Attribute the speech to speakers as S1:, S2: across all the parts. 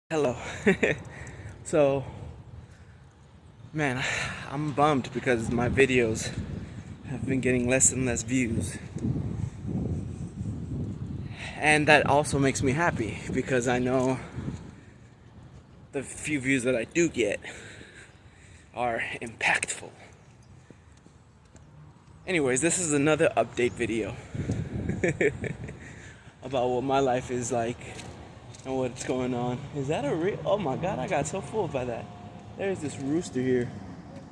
S1: Hello. So, man, I'm bummed because my videos have been getting less and less views. And that also makes me happy because I know the few views that I do get are impactful. Anyways, this is another update video about what my life is like and what's going on. Is that a real? Oh my god, I got so fooled by that. There's this rooster here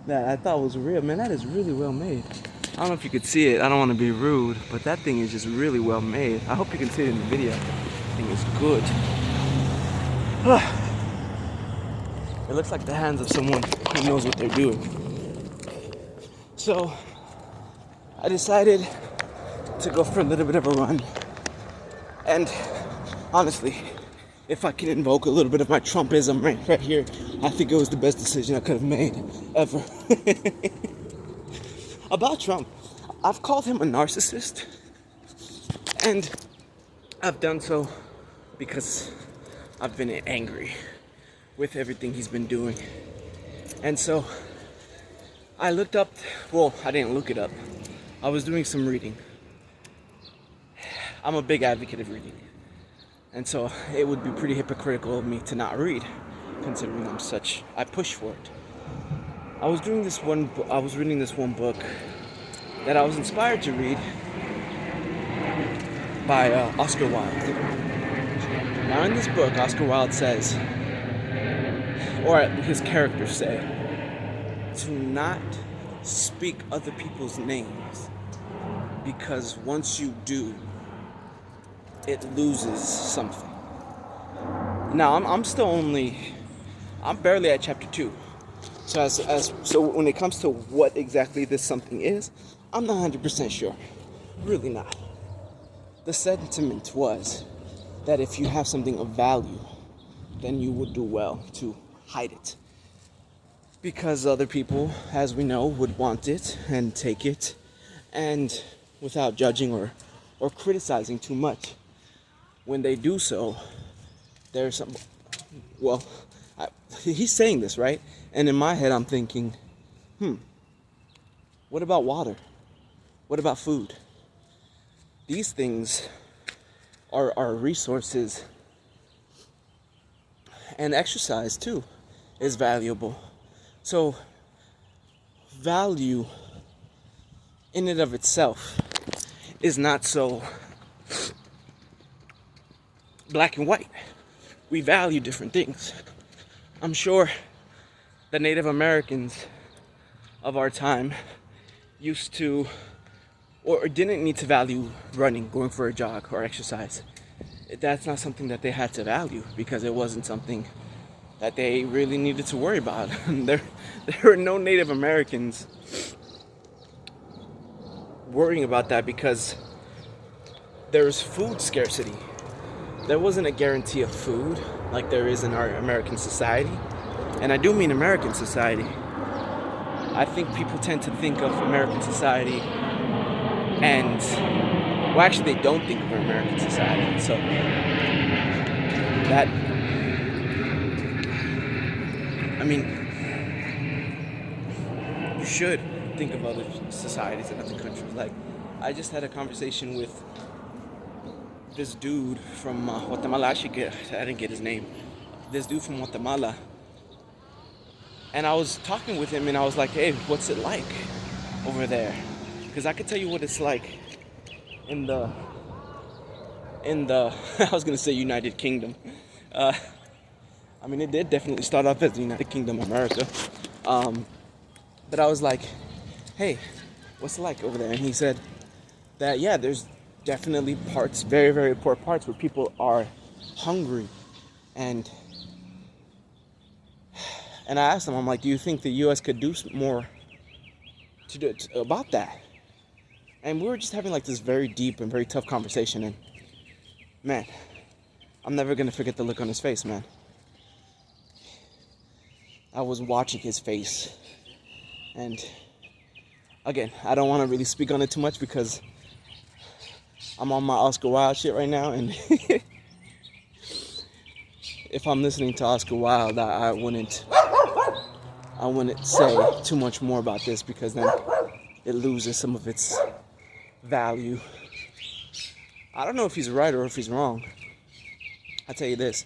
S1: that I thought was real. Man, that is really well made. I don't know if you could see it. I don't want to be rude, but that thing is just really well made. I hope you can see it in the video. That thing is good. It looks like the hands of someone who knows what they're doing. So, I decided to go for a little bit of a run. And honestly, if I can invoke a little bit of my Trumpism right here, I think it was the best decision I could have made ever. About Trump, I've called him a narcissist, and I've done so because I've been angry with everything he's been doing. And so I looked up, well, I didn't look it up. I was doing some reading. I'm a big advocate of reading. And so it would be pretty hypocritical of me to not read, considering I push for it. I was reading this one book that I was inspired to read by Oscar Wilde. Now in this book, Oscar Wilde says, or his characters say, to not speak other people's names, because once you do, it loses something. Now I'm barely at chapter 2. So when it comes to what exactly this something is, I'm not 100% sure. Really not. The sentiment was that if you have something of value, then you would do well to hide it. Because other people, as we know, would want it and take it, and without judging or criticizing too much. When they do so, there's some, well, he's saying this, right? And in my head, I'm thinking, what about water? What about food? These things are resources, and exercise too is valuable. So value in and of itself is not so black and white. We value different things. I'm sure the Native Americans of our time used to or didn't need to value running, going for a jog, or exercise. That's not something that they had to value because it wasn't something that they really needed to worry about. There were no Native Americans worrying about that because there was food scarcity. There wasn't a guarantee of food like there is in our American society. And I do mean American society. I think people tend to think of American society and, well, actually they don't think of American society. So that, I mean, you should think of other societies and other countries. Like, I just had a conversation with this dude from Guatemala. I didn't get his name. This dude from Guatemala. And I was talking with him and I was like, hey, what's it like over there? Because I could tell you what it's like in the I was going to say United Kingdom. I mean, it did definitely start off as the United Kingdom, America. But I was like, hey, what's it like over there? And he said that, yeah, there's definitely parts, very, very poor parts where people are hungry. And I asked him, I'm like, do you think the U.S. could do more to do about that? And we were just having like this very deep and very tough conversation. And man, I'm never going to forget the look on his face, man. I was watching his face. And again, I don't want to really speak on it too much because I'm on my Oscar Wilde shit right now. And if I'm listening to Oscar Wilde, I wouldn't say too much more about this, because then it loses some of its value. I don't know if he's right or if he's wrong. I'll tell you this.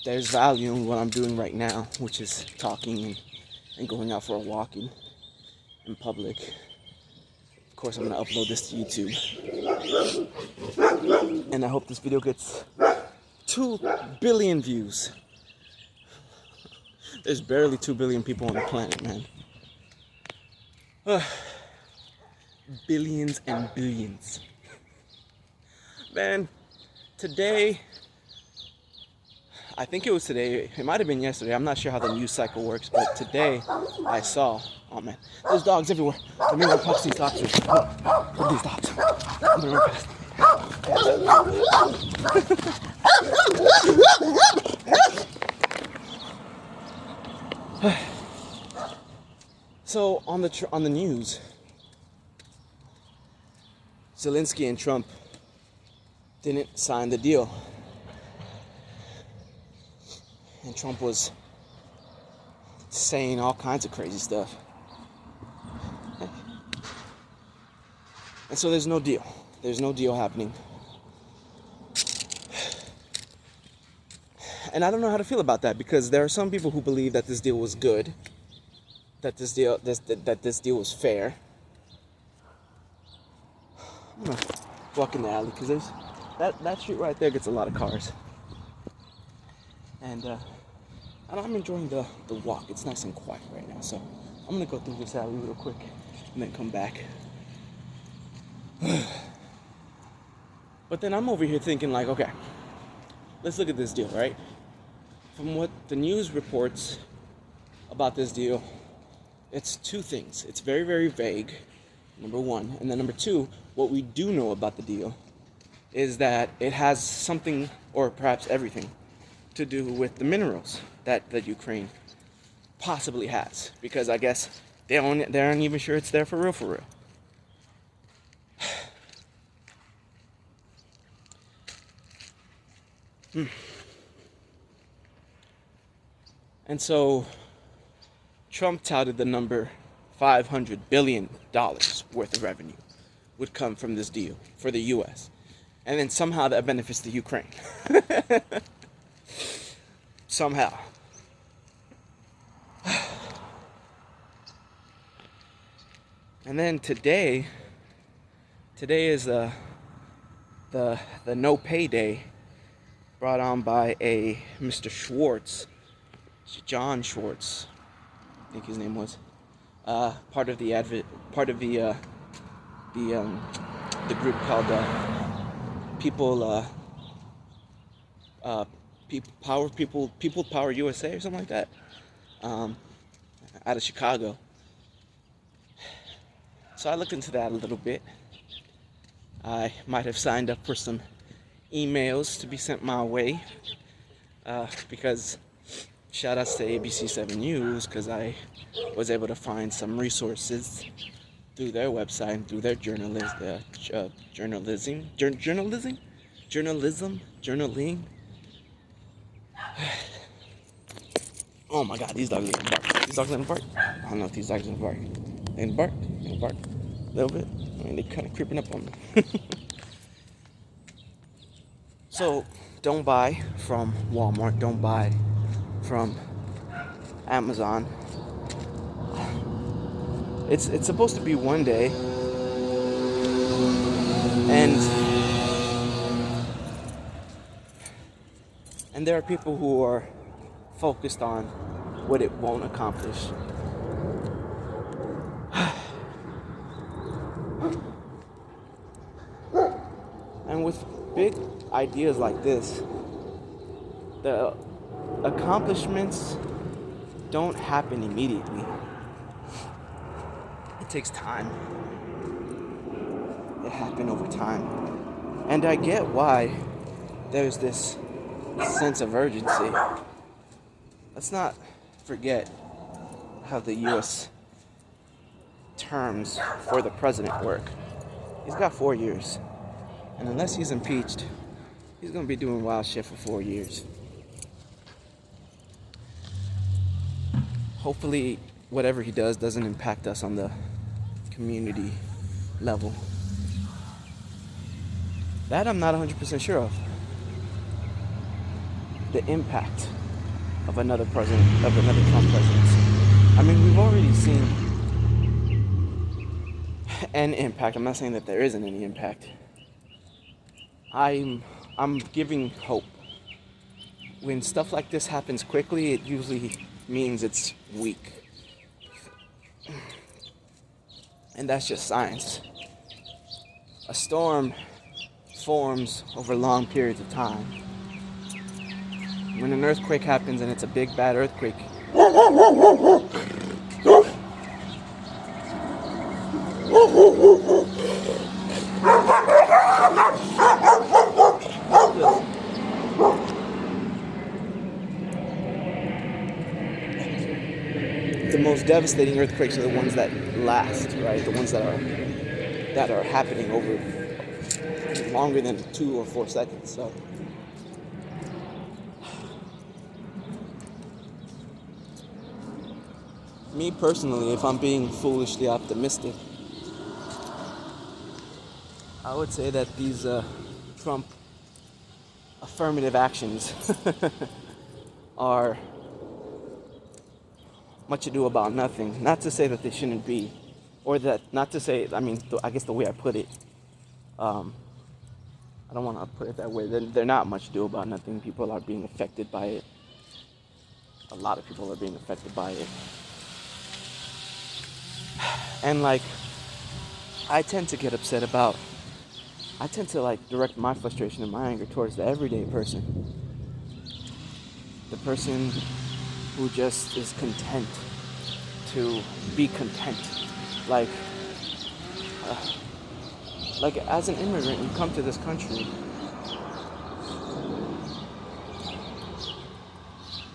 S1: There's value in what I'm doing right now, which is talking and going out for a walk in public. Of course, I'm going to upload this to YouTube. And I hope this video gets 2 billion views. There's barely 2 billion people on the planet, man. Billions and billions. Man, today, I think it was today, it might have been yesterday, I'm not sure how the news cycle works, but today I saw, oh man, there's dogs everywhere. Let me run past these dogs. Look at these dogs. I'm gonna run past them. So on the news, Zelensky and Trump didn't sign the deal. And Trump was saying all kinds of crazy stuff. And so there's no deal. There's no deal happening. And I don't know how to feel about that, because there are some people who believe that this deal was good, that this deal was fair. I'm gonna walk in the alley, because there's that street right there gets a lot of cars. And I'm enjoying the walk. It's nice and quiet right now, so I'm gonna go through this alley real quick and then come back. But then I'm over here thinking, like, okay, let's look at this deal, right? From what the news reports about this deal, it's 2 things. It's very, very vague, number 1. And then number 2, what we do know about the deal is that it has something, or perhaps everything, to do with the minerals that Ukraine possibly has. Because I guess they aren't even sure it's there for real. And so Trump touted the number $500 billion worth of revenue would come from this deal for the U.S. And then somehow that benefits the Ukraine. Somehow. And then today is the no pay day brought on by a Mr. Schwartz, John Schwartz, I think his name was, part of the group called People Power USA or something like that, out of Chicago. So I looked into that a little bit. I might have signed up for some emails to be sent my way, because shout outs to ABC 7 News, because I was able to find some resources through their website and through their journaling. Oh my God, these dogs are gonna bark. These dogs are gonna bark. I don't know if these dogs are gonna bark. They gonna bark. They gonna bark a little bit. I mean, they're kind of creeping up on me. So, don't buy from Walmart. Don't buy from Amazon. It's supposed to be one day, and there are people who are focused on what it won't accomplish. And with big ideas like this, the accomplishments don't happen immediately. It takes time. It happens over time. And I get why there's this sense of urgency. Let's not forget how the U.S. terms for the president work. He's got 4 years. And unless he's impeached, he's going to be doing wild shit for 4 years. hopefully whatever he does doesn't impact us on the community level. That I'm not 100% sure of. The impact of another Trump presidency. I mean, we've already seen an impact. I'm not saying that there isn't any impact. I'm giving hope. When stuff like this happens quickly, it usually means it's weak. And that's just science. A storm forms over long periods of time. When an earthquake happens and it's a big bad earthquake, the most devastating earthquakes are the ones that last, right? The ones that are happening over longer than 2 or 4 seconds. So me personally, if I'm being foolishly optimistic, I would say that these Trump affirmative actions are much ado about nothing. Not to say that they shouldn't be, or that, not to say, I mean, I guess the way I put it, I don't want to put it that way. They're not much ado about nothing. People are being affected by it. A lot of people are being affected by it. And like, I tend to direct my frustration and my anger towards the everyday person. The person who just is content to be content. Like as an immigrant, you come to this country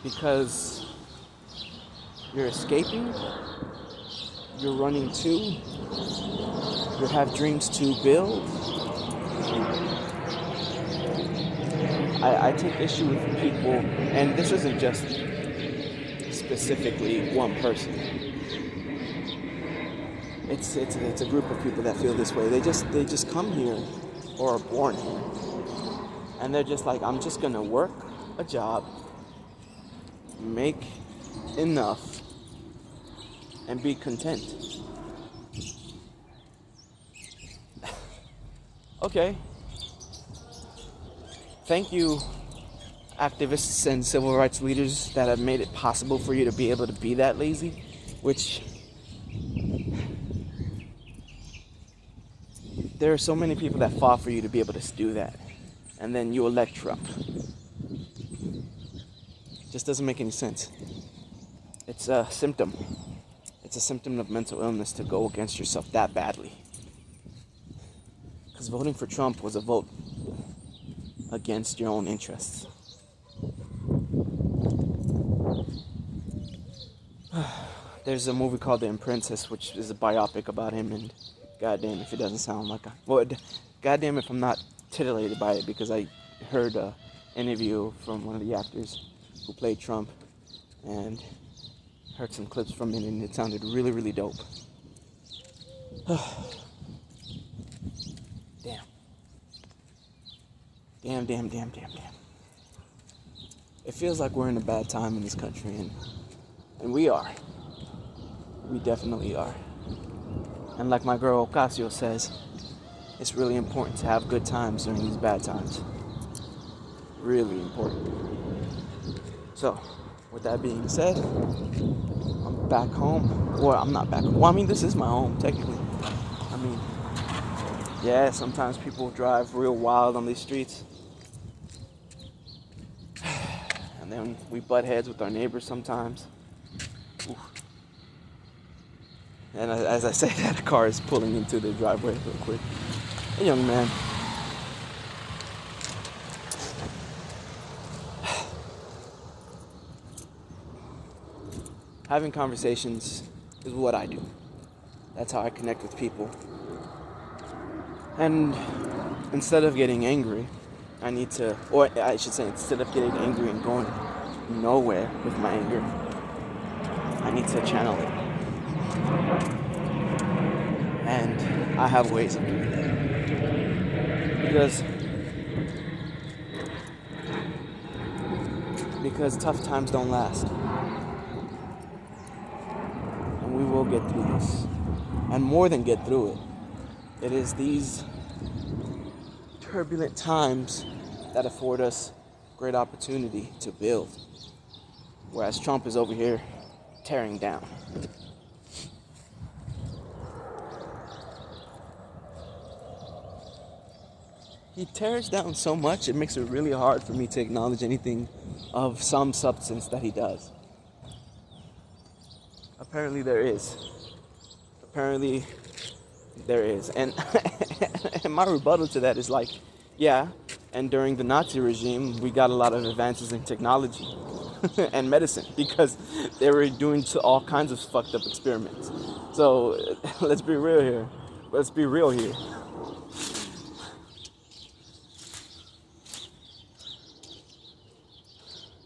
S1: because you're escaping, you're running to, you have dreams to build. I take issue with people, and this isn't just specifically one person. It's a group of people that feel this way. They just come here or are born here, and they're just like, I'm just gonna work a job, make enough, and be content. Okay. Thank you, activists and civil rights leaders that have made it possible for you to be able to be that lazy, which there are so many people that fought for you to be able to do that, and then you elect Trump. Just doesn't make any sense. It's a symptom. It's a symptom of mental illness to go against yourself that badly. Because voting for Trump was a vote against your own interests. There's a movie called The Apprentice, which is a biopic about him, and goddamn if it doesn't sound like goddamn if I'm not titillated by it, because I heard an interview from one of the actors who played Trump and heard some clips from it, and it sounded really, really dope. Damn. It feels like we're in a bad time in this country, and we are. We definitely are. And like my girl Ocasio says, it's really important to have good times during these bad times. Really important. So, with that being said, I'm back home. Or I'm not back home. Well, I mean, this is my home, technically. I mean, yeah, sometimes people drive real wild on these streets. And then we butt heads with our neighbors sometimes. Ooh. And as I say that, a car is pulling into the driveway real quick. A young man. Having conversations is what I do. That's how I connect with people. And instead of getting angry, instead of getting angry and going nowhere with my anger, I need to channel it. And I have ways of doing that. Because tough times don't last. And we will get through this. And more than get through it. It is these turbulent times that afford us great opportunity to build. Whereas Trump is over here tearing down. He tears down so much, it makes it really hard for me to acknowledge anything of some substance that he does. Apparently there is. And, and my rebuttal to that is like, yeah, and during the Nazi regime, we got a lot of advances in technology and medicine because they were doing all kinds of fucked up experiments. So let's be real here.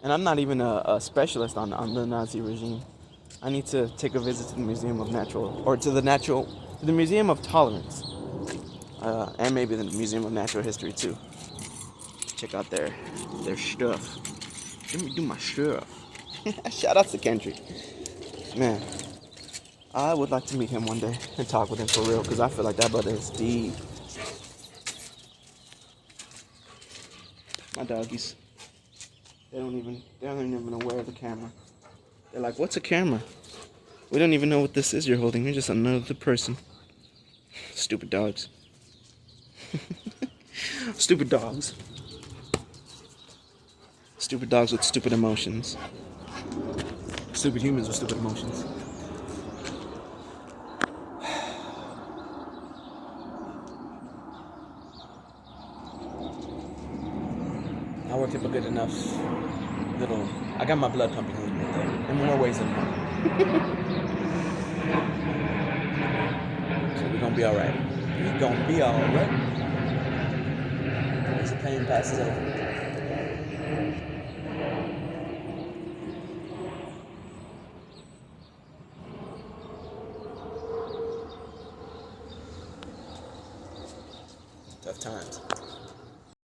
S1: And I'm not even a specialist on the Nazi regime. I need to take a visit to the Museum of the Museum of Tolerance, and maybe the Museum of Natural History too. Check out their stuff. Let me do my stuff. Shout out to Kendrick. Man, I would like to meet him one day and talk with him for real, because I feel like that brother is deep. My doggies. They don't even aware of the camera. They're like, what's a camera? We don't even know what this is you're holding. You're just another person. Stupid dogs. Stupid dogs. Stupid dogs with stupid emotions. Stupid humans with stupid emotions. I worked up a good enough little... I got my blood pumping a little bit there. In more ways than one. So we're gonna be alright. As the pain passes over. Tough times.